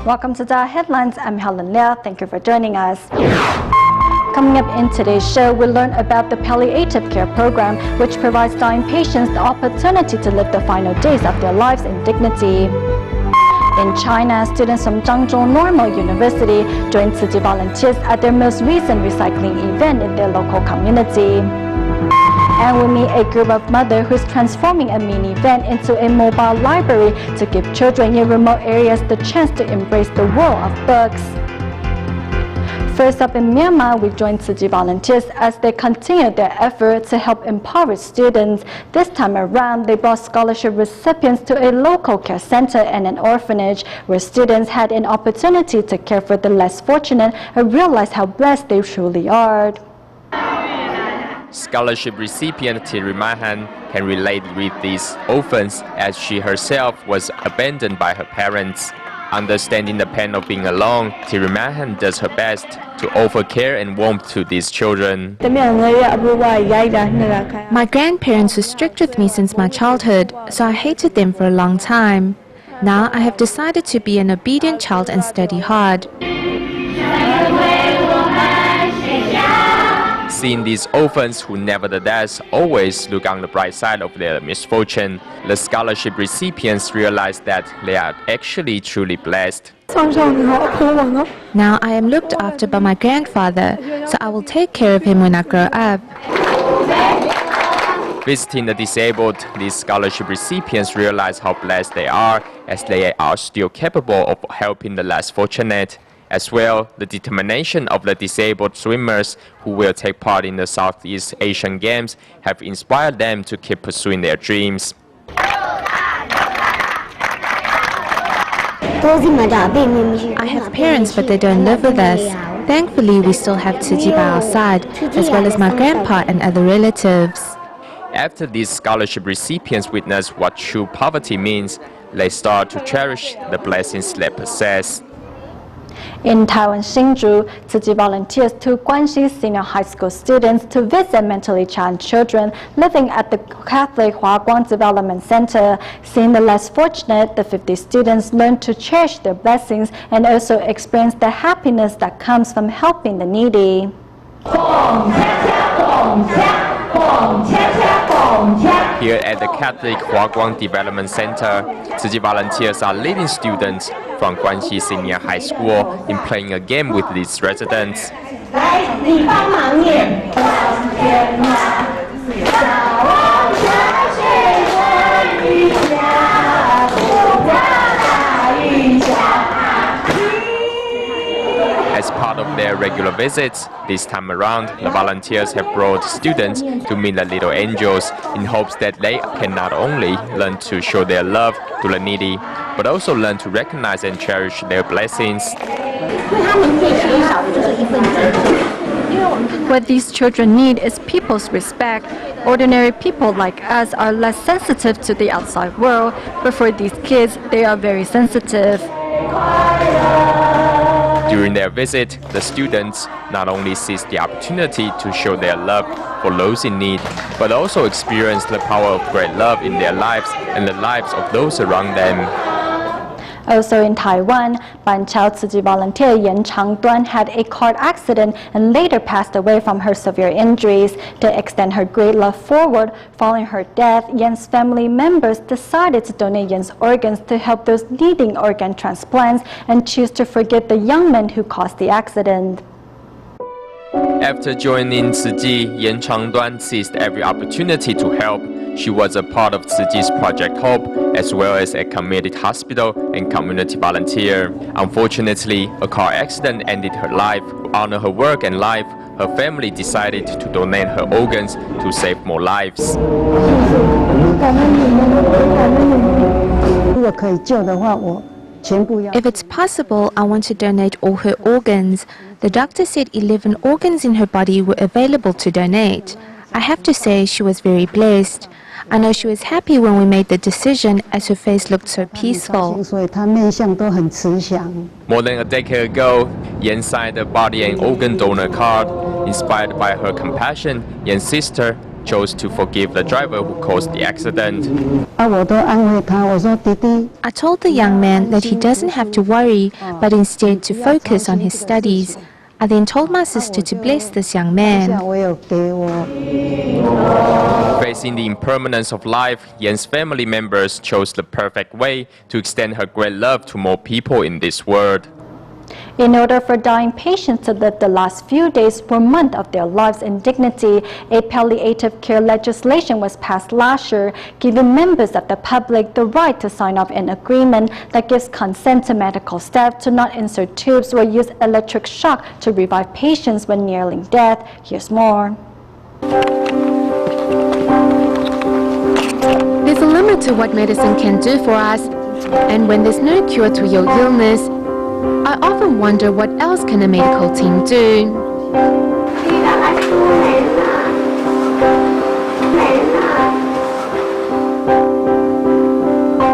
Welcome to DaAi Headlines. I'm Helen Liao. Thank you for joining us. Coming up in today's show, we'll learn about the palliative care program, which provides dying patients the opportunity to live the final days of their lives in dignity. In China, students from Zhangzhou Normal University joined Tzu Chi volunteers at their most recent recycling event in their local community. And we meet a group of mothers who's transforming a mini van into a mobile library to give children in remote areas the chance to embrace the world of books. First up in Myanmar, we joined Tzu Chi volunteers as they continue their effort to help impoverished students. This time around, they brought scholarship recipients to a local care center and an orphanage where students had an opportunity to care for the less fortunate and realize how blessed they truly are. Scholarship recipient Thierry Mahan can relate with these orphans as she herself was abandoned by her parents. Understanding the pain of being alone, Thierry Mahan does her best to offer care and warmth to these children. My grandparents were strict with me since my childhood, so I hated them for a long time. Now I have decided to be an obedient child and study hard. Seeing these orphans who nevertheless always look on the bright side of their misfortune, the scholarship recipients realize that they are actually truly blessed. Now I am looked after by my grandfather, so I will take care of him when I grow up. Visiting the disabled, these scholarship recipients realize how blessed they are as they are still capable of helping the less fortunate. As well, the determination of the disabled swimmers who will take part in the Southeast Asian Games have inspired them to keep pursuing their dreams. I have parents, but they don't live with us. Thankfully, we still have Tzu Chi by our side, as well as my grandpa and other relatives. After these scholarship recipients witness what true poverty means, they start to cherish the blessings they possess. In Taiwan Hsinchu, Tzu Chi volunteers took Guanxi senior high school students to visit mentally challenged children living at the Catholic Huaguang Development Center. Seeing the less fortunate, the 50 students learned to cherish their blessings and also experience the happiness that comes from helping the needy. Here at the Catholic Huaguang Development Center, Tzu Chi volunteers are leading students from Guanxi Senior High School in playing a game with these residents. As part of their regular visits, this time around, the volunteers have brought students to meet the little angels in hopes that they can not only learn to show their love to the needy, but also learn to recognize and cherish their blessings. What these children need is people's respect. Ordinary people like us are less sensitive to the outside world, but for these kids, they are very sensitive. During their visit, the students not only seize the opportunity to show their love for those in need, but also experience the power of great love in their lives and the lives of those around them. Also in Taiwan, Banqiao Tzu Chi volunteer Yan Changduan had a car accident and later passed away from her severe injuries. To extend her great love forward, following her death, Yan's family members decided to donate Yan's organs to help those needing organ transplants and choose to forget the young man who caused the accident. After joining Tzu Chi, Yan Changduan seized every opportunity to help. She was a part of Tzu Chi's Project Hope, as well as a committed hospital and community volunteer. Unfortunately, a car accident ended her life. To honor her work and life, her family decided to donate her organs to save more lives. If it's possible, I want to donate all her organs. The doctor said 11 organs in her body were available to donate. I have to say she was very blessed. I know she was happy when we made the decision as her face looked so peaceful. More than a decade ago, Yan signed a body and organ donor card. Inspired by her compassion, Yan's sister, chose to forgive the driver who caused the accident. 我都安慰他，我说弟弟， I told the young man that he doesn't have to worry, but instead to focus on his studies. I then told my sister to bless this young man. 我有给我 Facing the impermanence of life, Yan's family members chose the perfect way to extend her great love to more people in this world. In order for dying patients to live the last few days or month of their lives in dignity, a palliative care legislation was passed last year, giving members of the public the right to sign off an agreement that gives consent to medical staff to not insert tubes or use electric shock to revive patients when nearing death. Here's more. There's a limit to what medicine can do for us, and when there's no cure to your illness, I often wonder what else can a medical team do.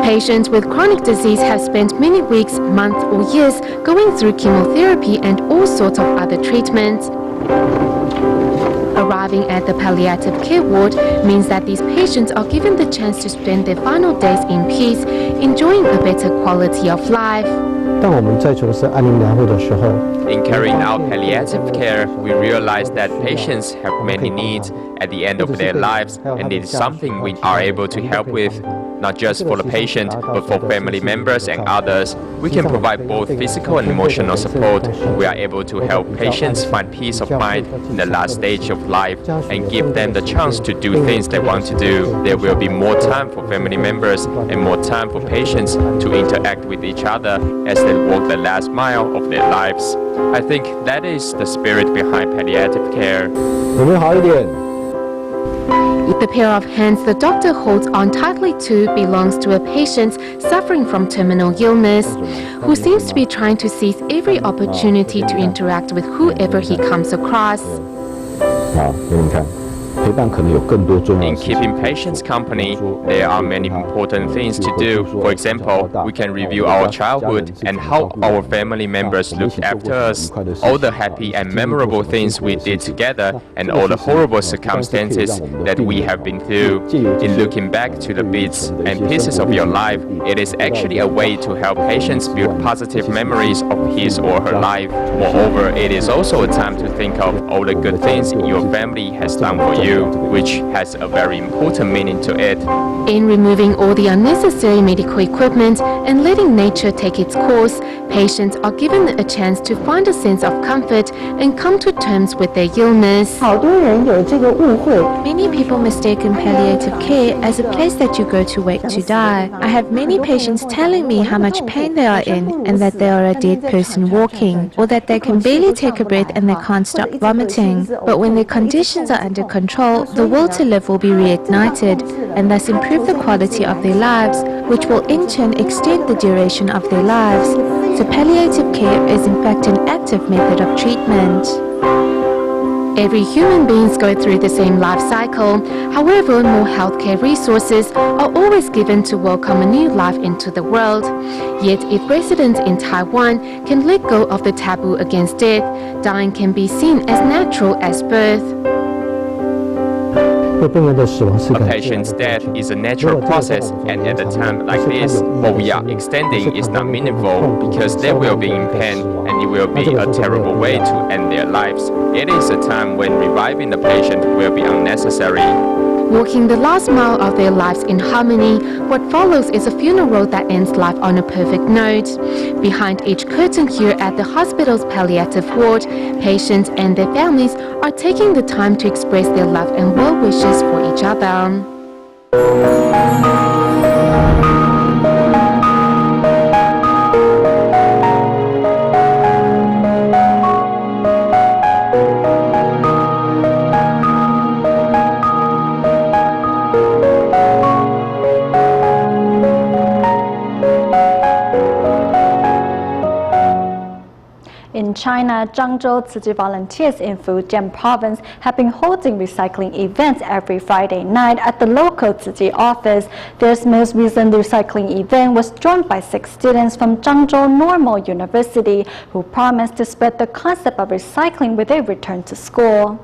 Patients with chronic disease have spent many weeks, months or years going through chemotherapy and all sorts of other treatments. Arriving at the palliative care ward means that these patients are given the chance to spend their final days in peace, enjoying a better quality of life. 当我们在从事安宁疗护的时候， In carrying out palliative care, we realize that patients have many needs at the end of their lives, and it is something we are able to help with, not just for the patient, but for family members and others. We can provide both physical and emotional support. We are able to help patients find peace of mind in the last stage of life and give them the chance to do things they want to do. There will be more time for family members and more time for patients to interact with each other as they walk the last mile of their lives. I think that is the spirit behind palliative care. 有没有好一点？ The pair of hands the doctor holds on tightly to belongs to a patient suffering from terminal illness, who seems to be trying to seize every opportunity to interact with whoever he comes across. 好，给你看，陪伴可能有更多重要 In 的事情。 keeping patients company, there are many important things to do. For example, we can review our childhood and how our family members looked after us, all the happy and memorable things we did together, and all the horrible circumstances that we have been through. In looking back to the bits and pieces of your life, it is actually a way to help patients build positive memories of his or her life. Moreover, it is also a time to think of all the good things your family has done for you, which has a very important meaning to it. In removing all the unnecessary medical equipment and letting nature take its course, patients are given a chance to find a sense of comfort and come to terms with their illness. 好多人有这个误会， Many people mistaken palliative care as a place that you go to wait to die. I have many patients telling me how much pain they are in and that they are a dead person walking, or that they can barely take a breath and they can't stop vomiting. But when their conditions are under control, the will to live will be reignited and thus improve the quality of their lives, which will in turn extend the duration of their lives. So palliative care is in fact an active method of treatment. Every human beings go through the same life cycle. However, more healthcare resources are always given to welcome a new life into the world. Yet, if residents in Taiwan can let go of the taboo against death, dying can be seen as natural as birth. 那病人的死亡是 A 个 patient's death is a natural process, and at a time like this, what we are extending is not meaningful because they will be in pain and it will be a terrible way to end their lives. It is a time when reviving the patient will be unnecessary. Walking the last mile of their lives in harmony, what follows is a funeral that ends life on a perfect note. Behind each curtain here at the hospital's palliative ward, patients and their families are taking the time to express their love and well wishes for each other. In China, Zhangzhou Tzu volunteers in Fujian province have been holding recycling events every Friday night at the local Tzu office. This most recent recycling event was joined by 6 students from Zhangzhou Normal University who promised to spread the concept of recycling when they return to school.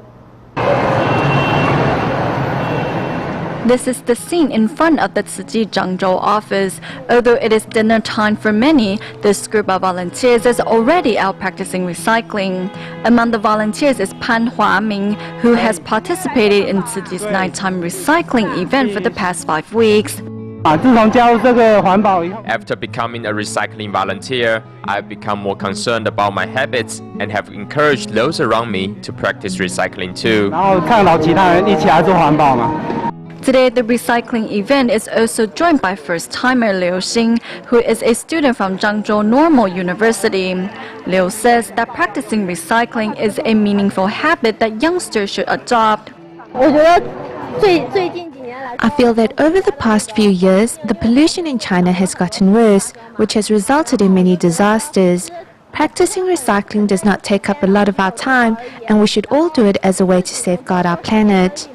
This is the scene in front of the Tzu Chi Zhangzhou office. Although it is dinner time for many, this group of volunteers is already out practicing recycling. Among the volunteers is Pan Huaming, who has participated in Tzu Chi's nighttime recycling event for the past 5 weeks. After becoming a recycling volunteer, I've become more concerned about my habits and have encouraged those around me to practice recycling too. Today, the recycling event is also joined by first-timer Liu Xing, who is a student from Zhangzhou Normal University. Liu says that practicing recycling is a meaningful habit that youngsters should adopt. I feel that over the past few years, the pollution in China has gotten worse, which has resulted in many disasters. Practicing recycling does not take up a lot of our time, and we should all do it as a way to safeguard our planet.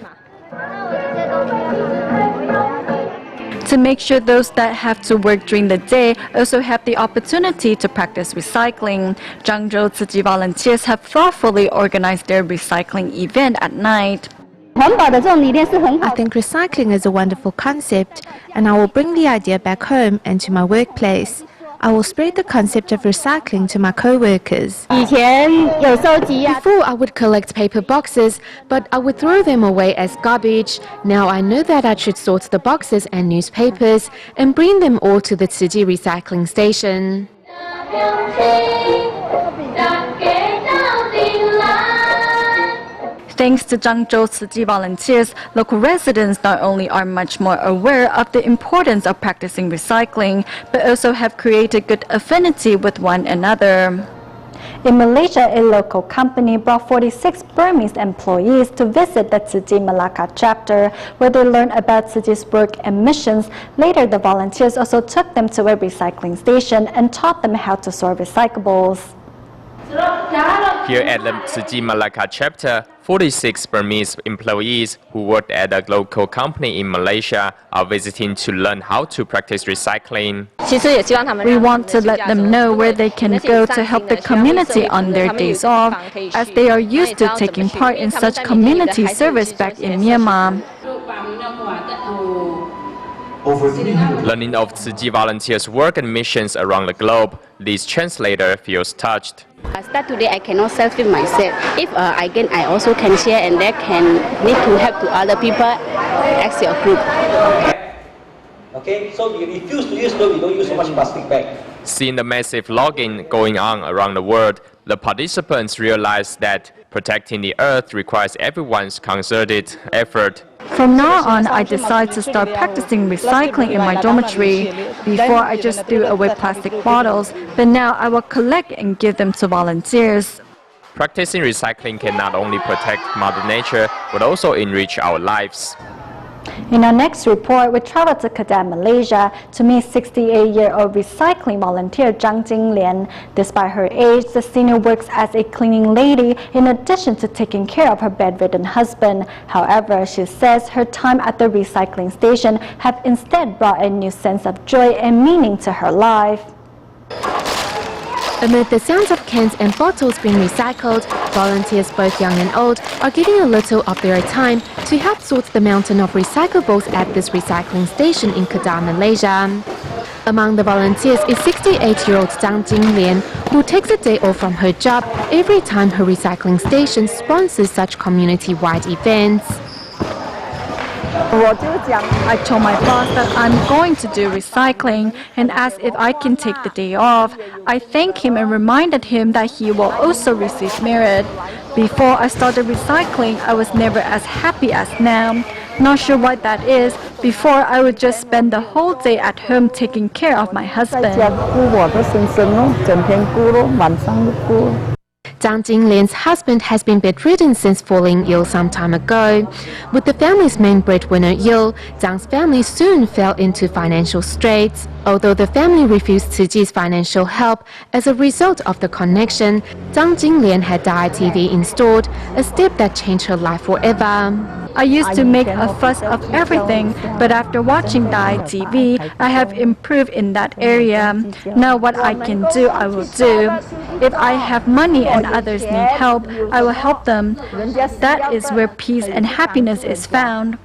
To make sure those that have to work during the day also have the opportunity to practice recycling, Zhangzhou Tzu Chi volunteers have thoughtfully organized their recycling event at night. I think recycling is a wonderful concept, and I will bring the idea back home and to my workplace. I will spread the concept of recycling to my co-workers. Before, I would collect paper boxes, but I would throw them away as garbage. Now I know that I should sort the boxes and newspapers and bring them all to the Tzu Chi recycling station. Thanks to Zhangzhou Tzu Chi volunteers, local residents not only are much more aware of the importance of practicing recycling, but also have created good affinity with one another. In Malaysia, a local company brought 46 Burmese employees to visit the Tzu Chi Malacca chapter, where they learned about Tzu Chi's work and missions. Later, the volunteers also took them to a recycling station and taught them how to sort recyclables. Here at the Tzu Chi Malacca chapter, 46 Burmese employees who worked at a local company in Malaysia are visiting to learn how to practice recycling. We want to let them know where they can go to help the community on their days off, as they are used to taking part in such community service back in Myanmar. Learning of Tzu Chi volunteers' work and missions around the globe, this translator feels touched. Start today, I cannot self-feed myself. If again, I also can share and that can need to help to other people as your group. Okay, so you refuse to use, so we don't use so much plastic bag. Seeing the massive logging going on around the world, the participants realized that protecting the earth requires everyone's concerted effort. From now on, I decided to start practicing recycling in my dormitory. Before, I just threw away plastic bottles, but now I will collect and give them to volunteers. Practicing recycling can not only protect Mother Nature, but also enrich our lives. In our next report, we travel to Kedah, Malaysia, to meet 68-year-old recycling volunteer Zhang Jinglian. Despite her age, the senior works as a cleaning lady in addition to taking care of her bedridden husband. However, she says her time at the recycling station have instead brought a new sense of joy and meaning to her life. Amid the sounds of cans and bottles being recycled, volunteers both young and old are giving a little of their time to help sort the mountain of recyclables at this recycling station in Kedah, Malaysia. Among the volunteers is 68-year-old Zhang Jinglian, who takes a day off from her job every time her recycling station sponsors such community-wide events. I told my boss that I'm going to do recycling and asked if I can take the day off. I thanked him and reminded him that he will also receive merit. Before I started recycling, I was never as happy as now. Not sure what that is. Before, I would just spend the whole day at home taking care of my husband. Zhang Jinglian's husband has been bedridden since falling ill some time ago. With the family's main breadwinner ill, Zhang's family soon fell into financial straits. Although the family refused Tzu Chi's financial help as a result of the connection, Zhang Jinglian had DaAi TV installed, a step that changed her life forever. I used to make a fuss of everything, but after watching DaAi TV, I have improved in that area. Now what I can do, I will do. If I have money and others need help, I will help them. That is where peace and happiness is found.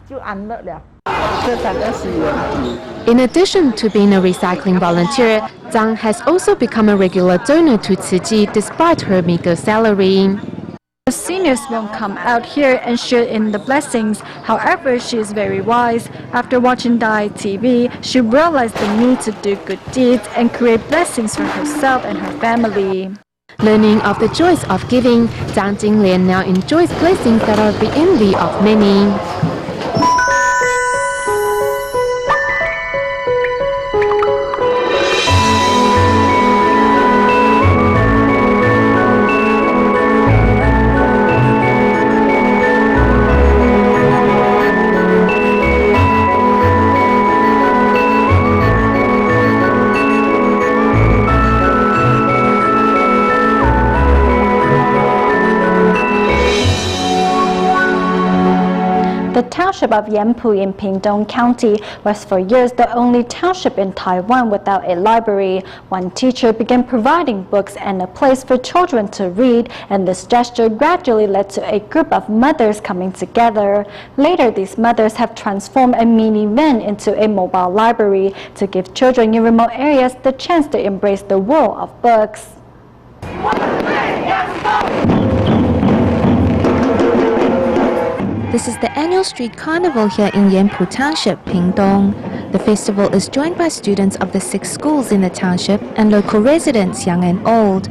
In addition to being a recycling volunteer, Zhang has also become a regular donor to Tzu Chi despite her meager salary. The seniors won't come out here and share in the blessings. However, she is very wise. After watching DaAi TV, she realized the need to do good deeds and create blessings for herself and her family. Learning of the joys of giving, Zhang Jinglian now enjoys blessings that are the envy of many. The township of Yanpu in Pingdong County was for years the only township in Taiwan without a library. One teacher began providing books and a place for children to read, and this gesture gradually led to a group of mothers coming together. Later, these mothers have transformed a mini-van into a mobile library to give children in remote areas the chance to embrace the world of books. This is the annual street carnival here in Yanpu Township, Pingdong. The festival is joined by students of the 6 schools in the township and local residents, young and old.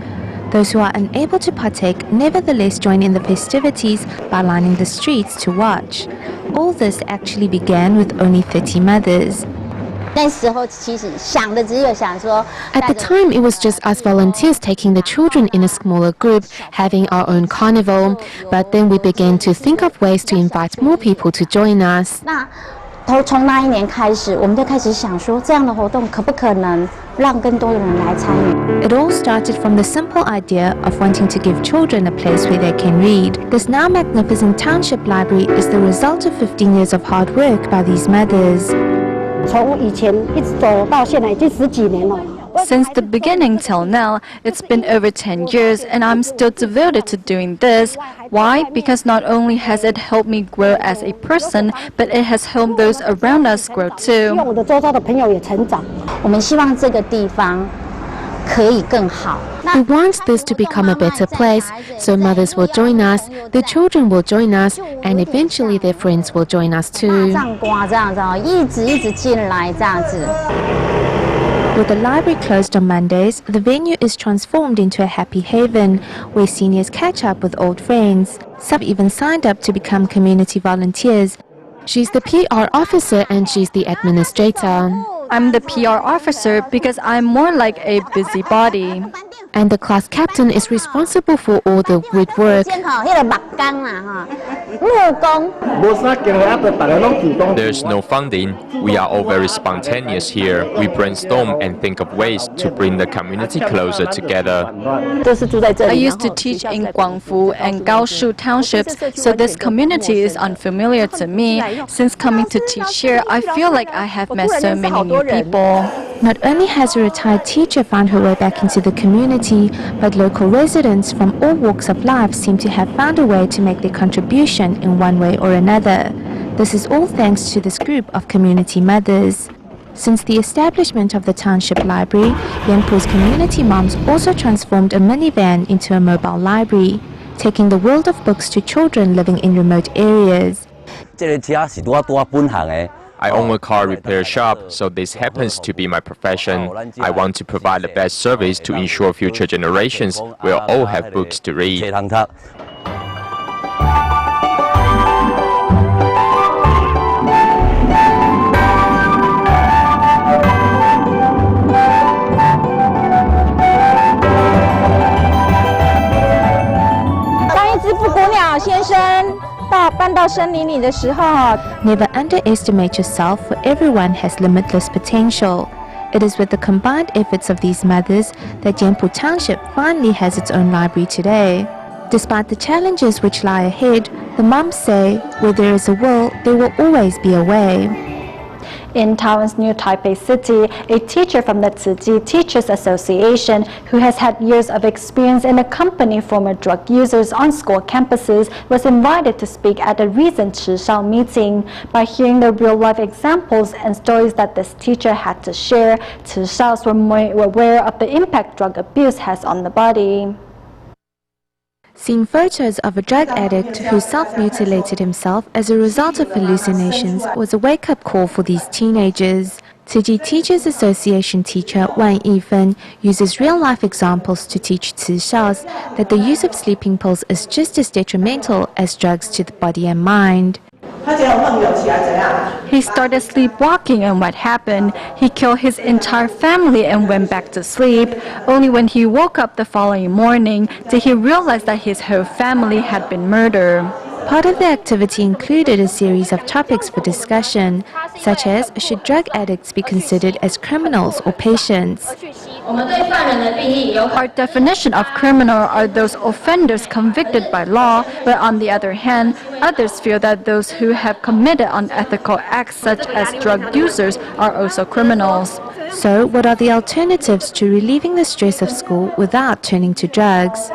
Those who are unable to partake nevertheless join in the festivities by lining the streets to watch. All this actually began with only 30 mothers. At the time, it was just us volunteers taking the children in a smaller group, having our own carnival. But then we began to think of ways to invite more people to join us. It all started from the simple idea of wanting to give children a place where they can read. This now magnificent township library is the result of 15 years of hard work by these mothers. Since the beginning till now, it's been over 10 years and I'm still devoted to doing this. Why? Because not only has it helped me grow as a person, but it has helped those around us grow too. We want this to become a better place, so mothers will join us, the children will join us, and eventually their friends will join us too. With the library closed on Mondays, the venue is transformed into a happy haven where seniors catch up with old friends. Some even signed up to become community volunteers. She's the PR officer and she's the administrator. I'm the PR officer because I'm more like a busybody. And the class captain is responsible for all the woodwork. There's no funding. We are all very spontaneous here. We brainstorm and think of ways to bring the community closer together. I used to teach in Guangfu and Gaoshu townships, so this community is unfamiliar to me. Since coming to teach here, I feel like I have met so many new people. Not only has a retired teacher found her way back into the community, but local residents from all walks of life seem to have found a way to make their contribution in one way or another. This is all thanks to this group of community mothers. Since the establishment of the township library, Yanpu's community moms also transformed a minivan into a mobile library, taking the world of books to children living in remote areas. I own a car repair shop, so this happens to be my profession. I want to provide the best service to ensure future generations will all have books to read. Never underestimate yourself, for everyone has limitless potential. It is with the combined efforts of these mothers that Yanpu Township finally has its own library today. Despite the challenges which lie ahead, the moms say, where there is a will, there will always be a way. In Taiwan's new Taipei City, a teacher from the Tzu Chi Teachers Association who has had years of experience in accompanying former drug users on school campuses was invited to speak at a recent Chishao meeting. By hearing the real-life examples and stories that this teacher had to share, Chishaos were more aware of the impact drug abuse has on the body. Seeing photos of a drug addict who self-mutilated himself as a result of hallucinations was a wake-up call for these teenagers. Tzu Chi Teachers Association teacher Wan Yifen uses real-life examples to teach Chishaos that the use of sleeping pills is just as detrimental as drugs to the body and mind. He started sleepwalking, and what happened? He killed his entire family and went back to sleep. Only when he woke up the following morning did he realize that his whole family had been murdered. Part of the activity included a series of topics for discussion, such as should drug addicts be considered as criminals or patients? Our definition of criminal are those offenders convicted by law, but on the other hand, others feel that those who have committed unethical acts such as drug users are also criminals. So, what are the alternatives to relieving the stress of school without turning to drugs?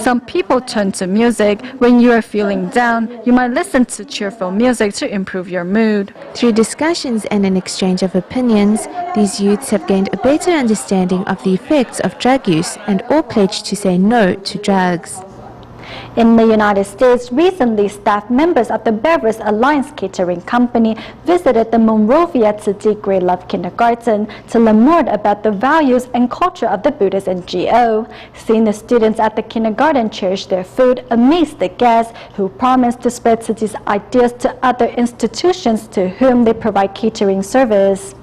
Some people turn to music. When you are feeling down, you might listen to cheerful music to improve your mood. Through discussions and an exchange of opinions, these youths have gained a better understanding of the effects of drug use and all pledged to say no to drugs. In the United States, recently staff members of the Beverage Alliance Catering Company visited the Monrovia Tzu Chi Great Love Kindergarten to learn more about the values and culture of the Buddhist NGO. Seeing the students at the kindergarten cherish their food amazed the guests, who promised to spread Tzu Chi's ideas to other institutions to whom they provide catering service.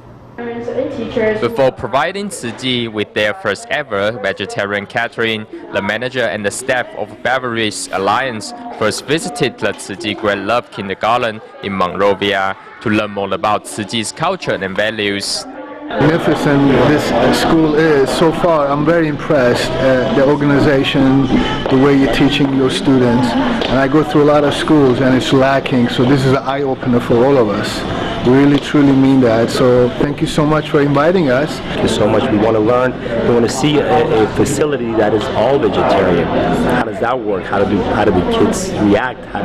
Before providing Tzu Chi with their first ever vegetarian catering, the manager and the staff of Beverage Alliance first visited the Tzu Chi Great Love Kindergarten in Monrovia to learn more about Tzu Chi's culture and values. Magnificent this school is so far. I'm very impressed at the organization, the way you're teaching your students, and I go through a lot of schools and it's lacking, so this is an eye-opener for all of us. We really truly mean that, so thank you so much for inviting us. Thank you so much. We want to learn, we want to see a facility that is all vegetarian. How does that work? How do the kids react? How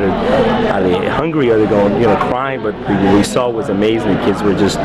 they hungry? Are they going, crying? But we saw was amazing. The kids were just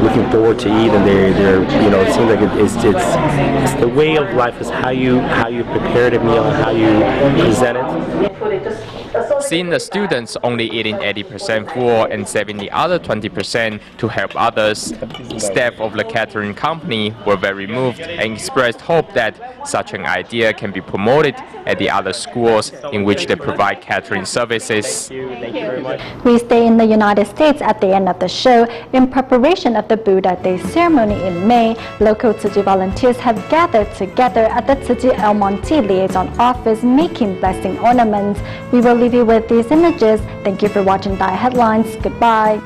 looking forward to eat, and they're it seems like it's the way of life is how you prepare the meal and how you present it. Seeing the students only eating 80% full and saving the other 20% to help others, staff of the catering company were very moved and expressed hope that such an idea can be promoted at the other schools in which they provide catering services. We stay in the United States at the end of the show. In preparation of the Buddha Day ceremony in May, local Tzu Chi volunteers have gathered together at the Tzu Chi El Monte Liaison Office making blessing ornaments. We will leave you with these images. Thank you for watching DaAi Headlines. Goodbye.